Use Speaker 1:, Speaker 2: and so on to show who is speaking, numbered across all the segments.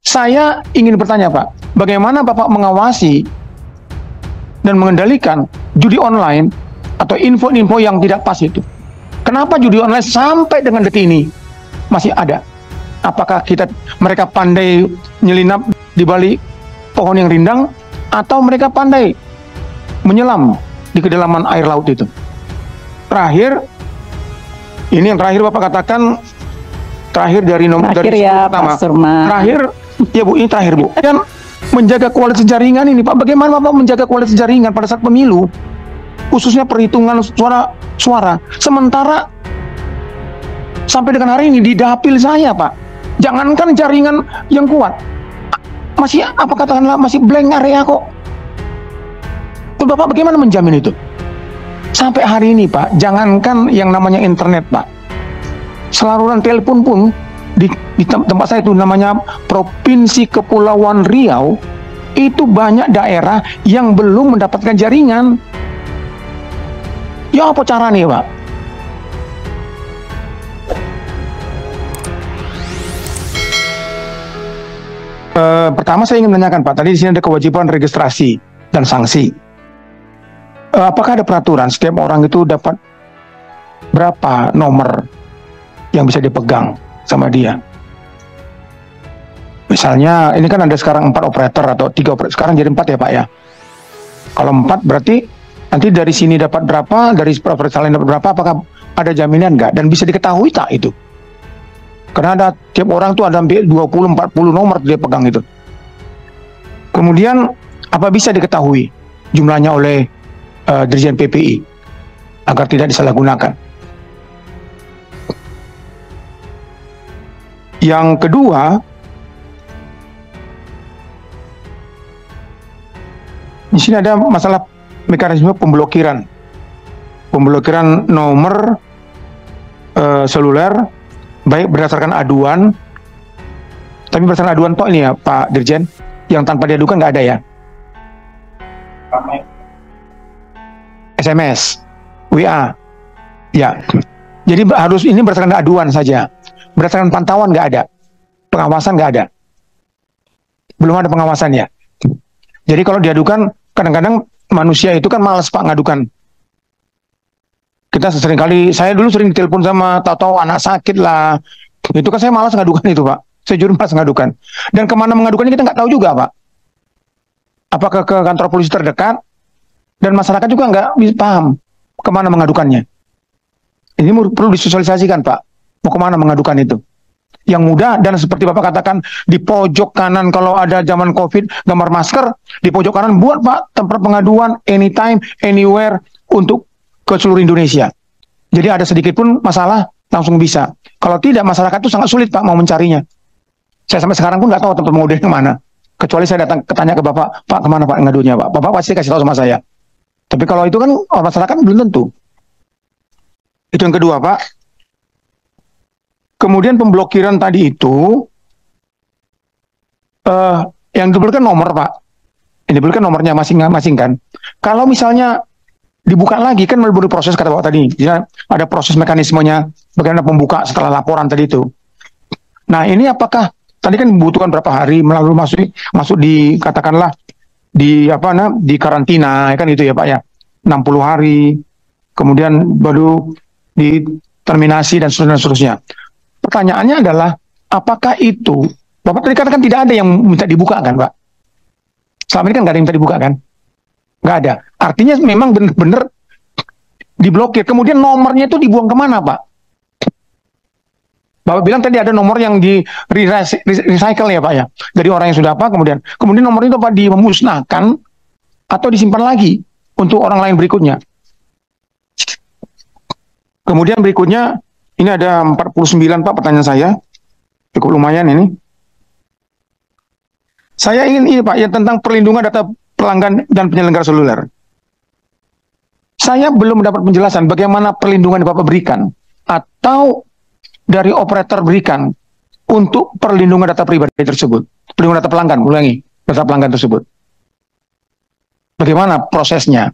Speaker 1: Saya ingin bertanya Pak, bagaimana Bapak mengawasi dan mengendalikan judi online atau info-info yang tidak pas itu? Kenapa judi online sampai dengan detik ini masih ada? Apakah mereka pandai nyelinap di balik pohon yang rindang, atau mereka pandai menyelam di kedalaman air laut itu? Terakhir, ini yang terakhir Bapak katakan, terakhir dari nomor dari
Speaker 2: ya,
Speaker 1: pertama.
Speaker 2: Pak Surma.
Speaker 1: Terakhir, ya Bu, ini terakhir Bu. Dan menjaga kualitas jaringan ini Pak, bagaimana Bapak menjaga kualitas jaringan pada saat pemilu, khususnya perhitungan suara. Sementara sampai dengan hari ini di dapil saya Pak, jangankan jaringan yang kuat, masih katakanlah masih blank area kok. Bapak bagaimana menjamin itu? Sampai hari ini Pak, jangankan yang namanya internet Pak, saluran telepon pun di tempat saya itu namanya Provinsi Kepulauan Riau, itu banyak daerah yang belum mendapatkan jaringan. Ya apa cara nih Pak? Pertama saya ingin menanyakan Pak, tadi di sini ada kewajiban registrasi dan sanksi. Apakah ada peraturan setiap orang itu dapat berapa nomor yang bisa dipegang sama dia? Misalnya ini kan ada sekarang 4 operator atau 3 operator, sekarang jadi 4 ya Pak ya. Kalau 4 berarti nanti dari sini dapat berapa, dari operator lain dapat berapa, apakah ada jaminan nggak? Dan bisa diketahui tak itu? Karena ada tiap orang tuh ada 20-40 nomor dia pegang itu. Kemudian apa bisa diketahui jumlahnya oleh Dirjen PPI agar tidak disalahgunakan? Yang kedua, di sini ada masalah mekanisme pemblokiran nomor seluler, baik berdasarkan aduan, tapi berdasarkan aduan Pak ini ya Pak Dirjen, yang tanpa diadukan nggak ada ya? SMS, WA, ya. Jadi harus ini berdasarkan aduan saja, berdasarkan pantauan nggak ada, pengawasan nggak ada, belum ada pengawasan ya. Jadi kalau diadukan, kadang-kadang manusia itu kan malas Pak ngadukan. Kita sering kali, saya dulu sering ditelepon sama tahu-tahu anak sakit lah, itu kan saya malas ngadukan itu Pak, saya jujur malas ngadukan. Dan kemana mengadukannya kita nggak tahu juga Pak. Apakah ke kantor polisi terdekat? Dan masyarakat juga nggak paham kemana mengadukannya. Ini perlu disosialisasikan Pak, mau kemana mengadukan itu. Yang mudah, dan seperti Bapak katakan, di pojok kanan kalau ada zaman COVID, gambar masker, di pojok kanan buat Pak tempat pengaduan anytime, anywhere untuk ke seluruh Indonesia. Jadi ada sedikit pun masalah, langsung bisa. Kalau tidak, masyarakat itu sangat sulit Pak mau mencarinya. Saya sampai sekarang pun nggak tahu tempat pengaduan yang mana. Kecuali saya datang tanya ke Bapak, Pak kemana Pak ngadunya Pak? Bapak pasti kasih tahu sama saya. Tapi kalau itu kan masyarakat belum tentu. Itu yang kedua Pak. Kemudian pemblokiran tadi itu, yang diberikan nomor Pak, ini diberikan nomornya masing-masing kan. Kalau misalnya dibuka lagi kan melalui proses kata Bapak tadi, jadi ada proses mekanismenya bagaimana pembuka setelah laporan tadi itu. Nah ini apakah tadi kan membutuhkan berapa hari melalui masuk di katakanlah di di karantina ya kan itu ya Pak ya, 60 hari, kemudian baru di terminasi dan seterusnya. Pertanyaannya adalah, apakah itu, Bapak tadi katakan tidak ada yang minta dibuka kan Pak? Selama ini kan nggak ada yang minta dibuka kan? Nggak ada. Artinya memang benar-benar diblokir. Kemudian nomornya itu dibuang kemana Pak? Bapak bilang tadi ada nomor yang di recycle ya Pak ya, dari orang yang sudah kemudian nomor itu Pak dimusnahkan atau disimpan lagi untuk orang lain berikutnya. Kemudian berikutnya ini ada 49 Pak pertanyaan saya, cukup lumayan ini. Saya ingin ini Pak ya tentang perlindungan data pelanggan dan penyelenggara seluler. Saya belum mendapat penjelasan bagaimana perlindungan yang Bapak berikan atau dari operator berikan untuk perlindungan data pribadi tersebut, perlindungan data pelanggan, data pelanggan tersebut. Bagaimana prosesnya?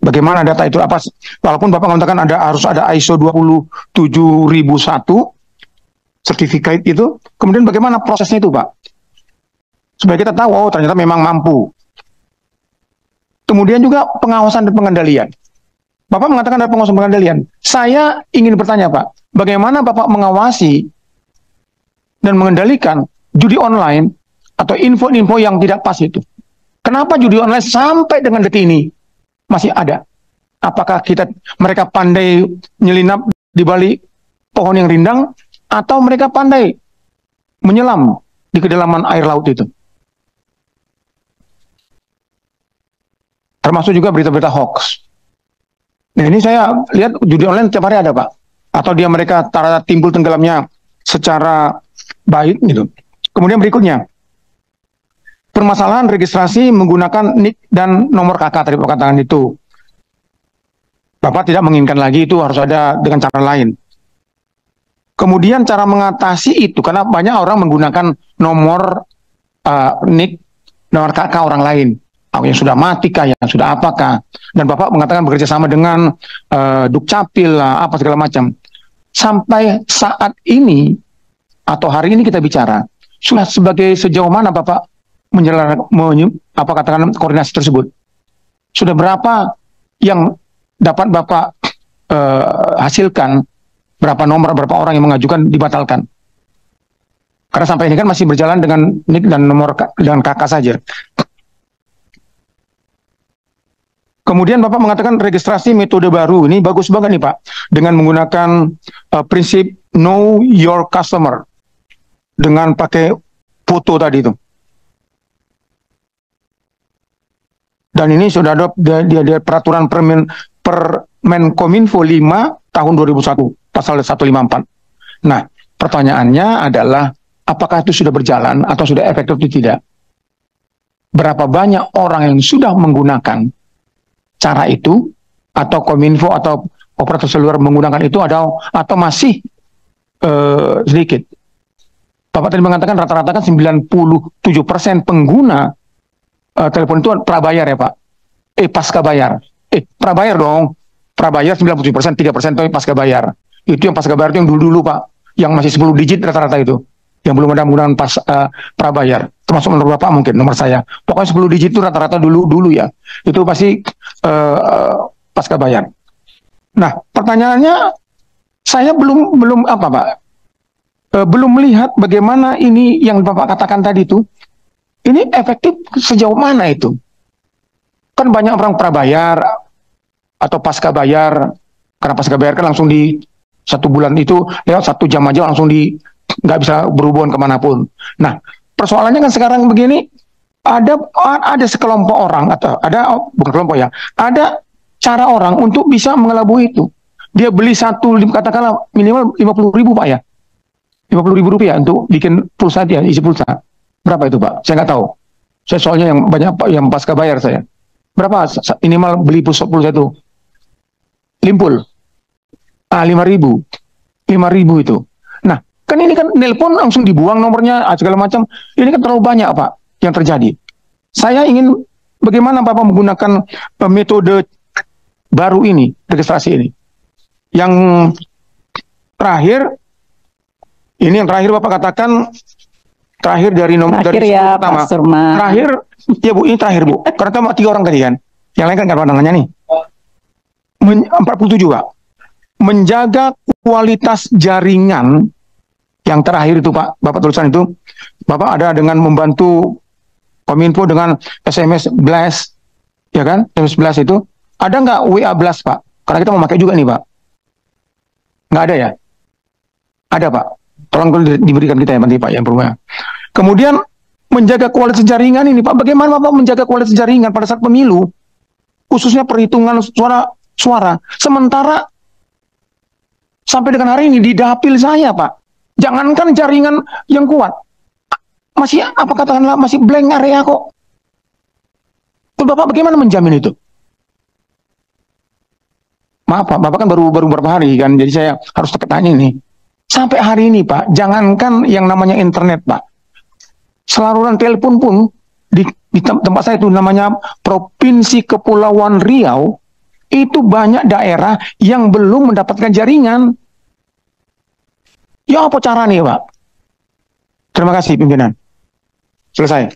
Speaker 1: Bagaimana data itu apa? Walaupun Bapak mengatakan harus ada ISO 27001 sertifikat itu, kemudian bagaimana prosesnya itu Pak? supaya kita tahu, oh ternyata memang mampu. Kemudian juga pengawasan dan pengendalian. Bapak mengatakan ada pengawasan pengendalian. Saya ingin bertanya Pak, bagaimana Bapak mengawasi dan mengendalikan judi online atau info-info yang tidak pas itu? Kenapa judi online sampai dengan detik ini masih ada? Apakah mereka pandai menyelinap di balik pohon yang rindang, atau mereka pandai menyelam di kedalaman air laut itu? Termasuk juga berita-berita hoax. Nah ini saya lihat judi online tiap hari ada Pak. Atau mereka timbul tenggelamnya secara baik gitu. Kemudian berikutnya, permasalahan registrasi menggunakan NIK dan nomor KK tadi Pak katakan itu. Bapak tidak menginginkan lagi, itu harus ada dengan cara lain. Kemudian cara mengatasi itu, karena banyak orang menggunakan nomor NIK, nomor KK orang lain. Yang sudah mati kah, yang sudah apakah. Dan Bapak mengatakan bekerja sama dengan Dukcapil lah, apa segala macam. Sampai saat ini, atau hari ini kita bicara, sudah sejauh mana Bapak katakan koordinasi tersebut? Sudah berapa yang dapat Bapak hasilkan, berapa nomor, berapa orang yang mengajukan dibatalkan? Karena sampai ini kan masih berjalan dengan NIK dan nomor dengan KK saja. Kemudian Bapak mengatakan registrasi metode baru, ini bagus banget nih Pak, dengan menggunakan prinsip know your customer, dengan pakai foto tadi itu. Dan ini sudah ada di peraturan Permenkominfo 5 tahun 2001, pasal 154. Nah, pertanyaannya adalah, apakah itu sudah berjalan atau sudah efektif atau tidak? Berapa banyak orang yang sudah menggunakan cara itu, atau Kominfo atau operator seluler menggunakan itu, atau masih sedikit? Bapak tadi mengatakan rata-rata kan 97% pengguna telepon itu prabayar ya Pak? Pasca bayar. Prabayar dong. Prabayar 97%, 3% itu pasca bayar. Itu yang pasca bayar itu yang dulu-dulu Pak, yang masih 10 digit rata-rata itu, yang belum ada menggunakan prabayar. Termasuk menurut Bapak mungkin, nomor saya. Pokoknya 10 digit itu rata-rata dulu ya. Itu pasti pasca bayar. Nah, pertanyaannya, saya belum apa Pak? Belum melihat bagaimana ini yang Bapak katakan tadi itu, ini efektif sejauh mana itu? Kan banyak orang prabayar atau pasca bayar, karena pasca bayar kan langsung di 1 bulan itu, lewat 1 jam aja langsung nggak bisa berhubungan kemanapun. Nah, persoalannya kan sekarang begini, ada sekelompok orang, atau bukan kelompok ya, ada cara orang untuk bisa mengelabui itu. Dia beli katakanlah minimal 50.000 Pak ya, 50.000 rupiah untuk bikin pulsa dia, isi pulsa. Berapa itu Pak? Saya nggak tahu. Saya soalnya yang banyak Pak, yang pasca bayar saya. Berapa minimal beli pulsa itu? Limpul. 5.000. 5.000 itu. Nah, kan ini kan nelpon langsung dibuang nomornya, segala macam. Ini kan terlalu banyak Pak yang terjadi. Saya ingin bagaimana Bapak menggunakan metode baru ini, registrasi ini. Yang terakhir, ini yang terakhir Bapak katakan, terakhir dari nomor dari
Speaker 2: ya,
Speaker 1: pertama.
Speaker 2: Pak
Speaker 1: Terakhir, ya Bu, ini terakhir Bu. Karena cuma 3 orang tadi kan. Yang lain kan nggak pandangannya nih. 47 Pak. Menjaga kualitas jaringan, yang terakhir itu Pak, Bapak tulisan itu, Bapak ada dengan membantu Kominfo dengan SMS Blast, ya kan? SMS Blast itu, ada nggak WA Blast Pak? Karena kita mau pakai juga nih Pak. Nggak ada ya? Ada Pak. Tolong diberikan kita ya nanti Pak yang berumah. Kemudian menjaga kualitas jaringan ini Pak. Bagaimana Bapak menjaga kualitas jaringan pada saat pemilu, khususnya perhitungan suara. Sementara sampai dengan hari ini di dapil saya Pak, jangankan jaringan yang kuat, masih katakanlah masih blank area kok. Bapak bagaimana menjamin itu? Maaf Pak, Bapak kan baru beberapa hari kan, jadi saya harus tanya ini. Sampai hari ini Pak, jangankan yang namanya internet Pak, saluran telepon pun di tempat saya itu namanya Provinsi Kepulauan Riau, itu banyak daerah yang belum mendapatkan jaringan. Ya apa cara nih Pak? Terima kasih pimpinan. Selesai.